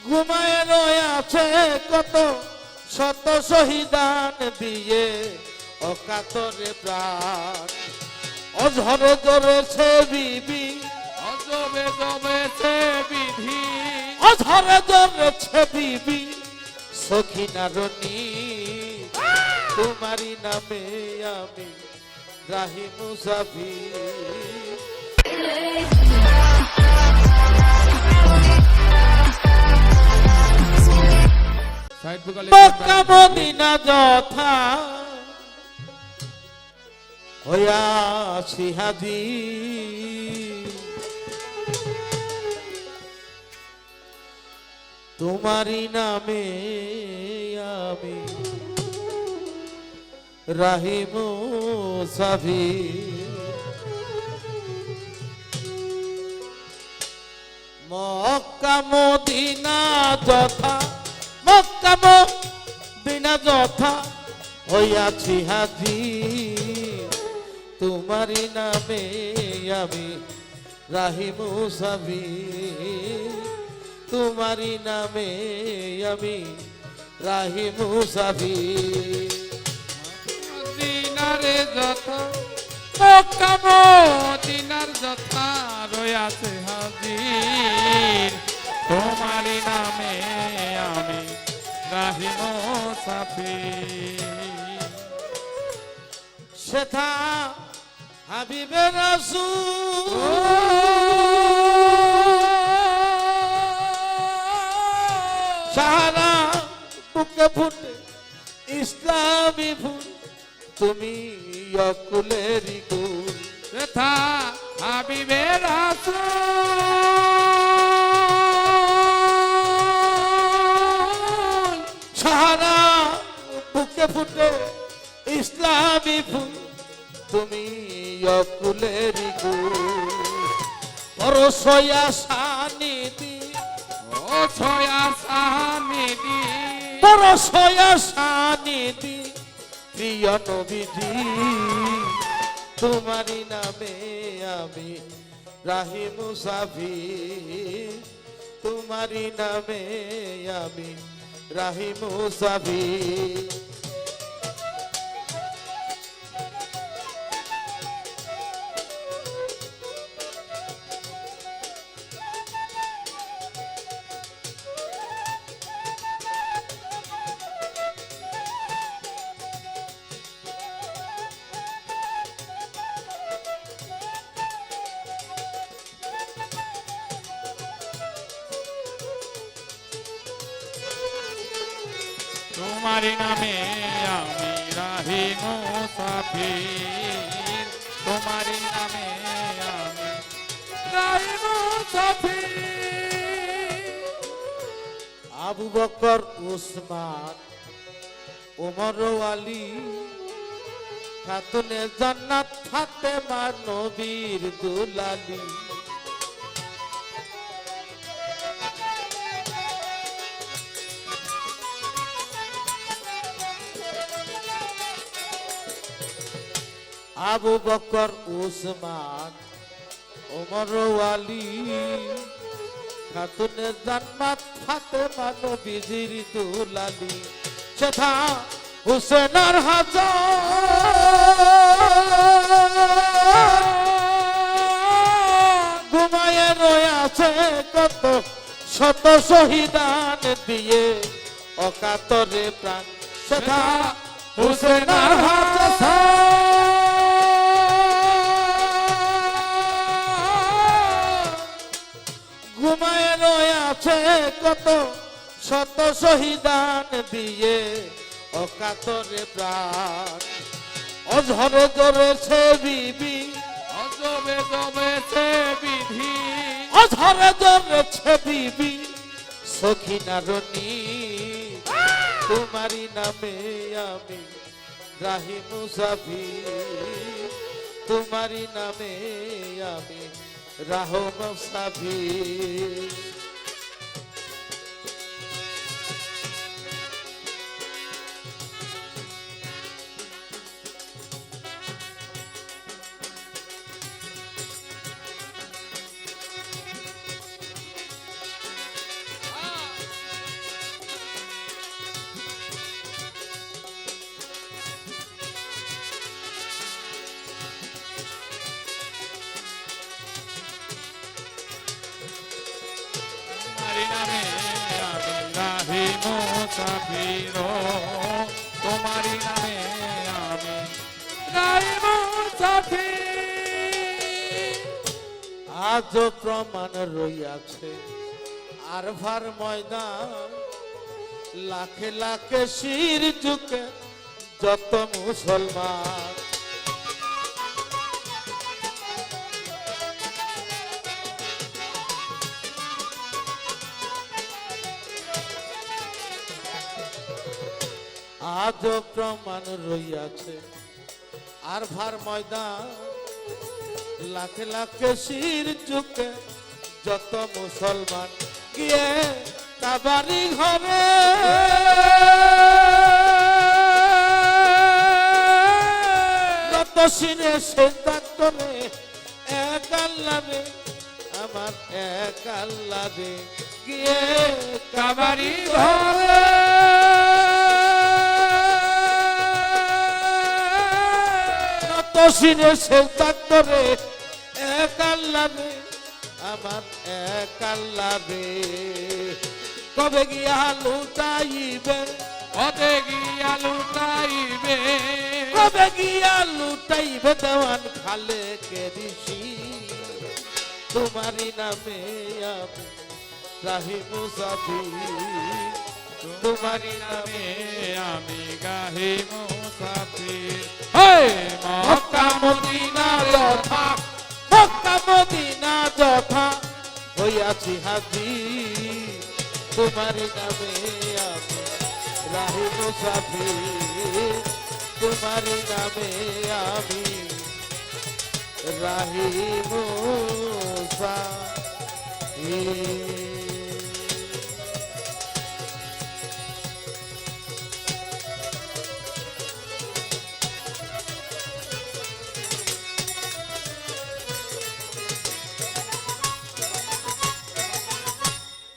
ঘুমায় রয়ে আছে কত শত শহীদান দিয়ে অকাতরে প্রাণ অঝরে ধরেছে বিবি অজবে জমেছে বিধি অঝরে ধরেছে বিবি সখিনারণী তোমারি নামে আমি রাহি মুসাফির মক্কা মদিনা যথা হইয়াছি হাজি তোমারি নামে আমি রাহি মুসাফির মক্কা মদিনা যথা মক্কা মদিনা যথা হইয়াছি হাজি তোমারি নামে আমি রাহি মুসাফির তোমারি নামে আমি রাহি মুসাফির দিনারে যথা মক্কা মদিনার যথা রয়াছে হাজির তোমারি নামে আমি রাহি মুসাফির সেথা হাবিবে রাসূল সারা বুকে ফুটে ইসলামী ফুল তুমি অকুলেরই কুল যথা হাবিবে রাসূল সারা বুকে ফুটে ইসলামী ফুল তুমি অকুলেরই কুল পরশয়া সানিধি ও ছয়া সানিধি পরশয়া সানিধি প্রিয় নবীজি তোমারি নামে আমি রাহি মুসাফির তোমারি নামে আমি রাহি মুসাফির তোমারি নামে আমি রাহি মুসাফির তোমারি নামে আমি রাহি মুসাফির আবু বকর উসমান ওমর আলী খাতুনে জান্নাত ফাতেমা নবীর দুলালী আবু বকর উসমান ওমর আলী খাতুনে জান্নাত ফাতেমা নবীর দুলালী সেথা হুসেনার হাজার ঘুমায়ে রয়ে আছে কত শত শহীদান দিয়ে অকাতরে প্রাণ সেথা হুসেনার হাজার ঘুমায় রয়ে আছে কত শত শহীদান দিয়ে অকাতরে প্রাণ অঝরে ধরেছে বিবি অজবে জমেছে বিধি অঝরে ধরেছে বিবি সখিনারণী তোমারি নামে আমি রাহি মুসাফির তোমারি নামে আমি রাহ মুসাফির আজও প্রমাণ রইয়াছে আর ভার ময়দান, লাখে লাখে শির ঝুঁকে যত মুসলমান। আজও প্রমাণ রইয়াছে আর ভার ময়দান, লাখে লাখে শির ঝুঁকে যত মুসলমান গিয়ে কাবারি ঘরে যত সিনে সেজদা করে এক আল্লাহ রে, আমার এক আল্লাহ রে, গিয়ে কাবারি ঘরে যত সিনে সেজদা করে এক আল্লাহ রে, আমার এক আল্লাহ রে। কবে গিয়া লুটাইবে, কবে গিয়া লুটাইবে, কবে গিয়া লুটাইবে দেওয়ান খালে কে ঋষি, তোমারই নামে আমি রাহি মুসাফির, তোমারই নামে আমি গাহি মুসাফির। হে মক্কা মদিনা যথা, মক্কা মদিনা যথা হইয়াছি হাজি, তোমারই নামে আমি রাহি মুসাফির, তোমারই নামে আমি রাহি মুসাফির।